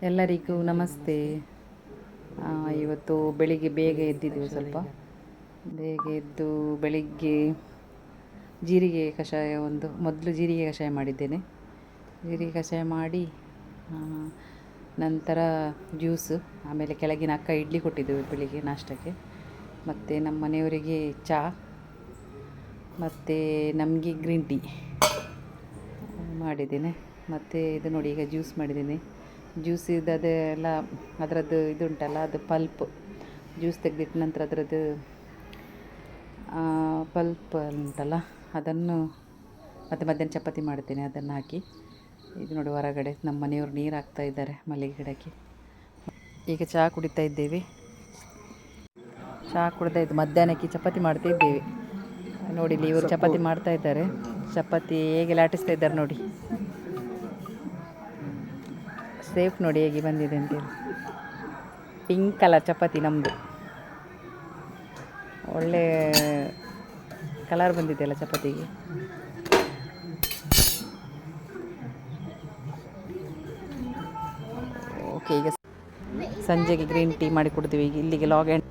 ಎಲ್ಲರಿಗೂ ನಮಸ್ತೆ. ಇವತ್ತು ಬೆಳಿಗ್ಗೆ ಬೇಗ ಎದ್ದಿದ್ದೆವು. ಸ್ವಲ್ಪ ಬೇಗ ಎದ್ದು ಬೆಳಿಗ್ಗೆ ಜೀರಿಗೆ ಕಷಾಯ ಮೊದಲು ಜೀರಿಗೆ ಕಷಾಯ ಮಾಡಿದ್ದೇನೆ. ಜೀರಿಗೆ ಕಷಾಯ ಮಾಡಿ ನಂತರ ಜ್ಯೂಸು, ಆಮೇಲೆ ಕೆಳಗಿನ ಅಕ್ಕ ಇಡ್ಲಿ ಕೊಟ್ಟಿದ್ದೆವು ಬೆಳಿಗ್ಗೆ ನಾಷ್ಟಕ್ಕೆ. ಮತ್ತು ನಮ್ಮ ಮನೆಯವರಿಗೆ ಚಹಾ ಮತ್ತು ನಮಗೆ ಗ್ರೀನ್ ಟೀ ಮಾಡಿದ್ದೇನೆ. ಮತ್ತು ಇದು ನೋಡಿ, ಈಗ ಜ್ಯೂಸ್ ಮಾಡಿದ್ದೀನಿ. ಜ್ಯೂಸ್ ಅದೆಲ್ಲ ಅದರದ್ದು ಇದು ಉಂಟಲ್ಲ, ಅದು ಪಲ್ಪ್ ಜ್ಯೂಸ್ ತೆಗೆದಿಟ್ಟ ನಂತರ ಅದರದ್ದು ಪಲ್ಪ್ ಉಂಟಲ್ಲ, ಅದನ್ನು ಮತ್ತು ಮಧ್ಯಾಹ್ನ ಚಪಾತಿ ಮಾಡ್ತೇನೆ. ಅದನ್ನು ಹಾಕಿ ಇದು ನೋಡಿ, ಹೊರಗಡೆ ನಮ್ಮ ಮನೆಯವರು ನೀರು ಹಾಕ್ತಾ ಇದ್ದಾರೆ ಮಲ್ಲಿಗೆ ಗಿಡಕ್ಕೆ. ಈಗ ಚಹಾ ಕುಡಿತಾ ಇದ್ದೇವೆ. ಚಹಾ ಕುಡಿತಾ ಇದ್ದು ಮಧ್ಯಾಹ್ನಕ್ಕೆ ಚಪಾತಿ ಮಾಡ್ತಾ ಇದ್ದೇವೆ. ನೋಡಿ, ಇಲ್ಲಿ ಇವರು ಚಪಾತಿ ಮಾಡ್ತಾ ಇದ್ದಾರೆ. ಚಪಾತಿ ಹೇಗೆ ಲಾಟಿಸ್ತಾ ಇದ್ದಾರೆ ನೋಡಿ. ಸೇಫ್ ನೋಡಿ ಹೇಗೆ ಬಂದಿದೆ ಅಂತೇಳಿ. ಪಿಂಕ್ ಕಲರ್ ಚಪಾತಿ ನಮ್ಮದು. ಒಳ್ಳೆ ಕಲರ್ ಬಂದಿದೆಯಲ್ಲ ಚಪಾತಿಗೆ. ಓಕೆ, ಈಗ ಸಂಜೆಗೆ ಗ್ರೀನ್ ಟೀ ಮಾಡಿ ಕುಡ್ತೀವಿ. ಇಲ್ಲಿಗೆ ಲಾಗ್ ಎಂಡ್.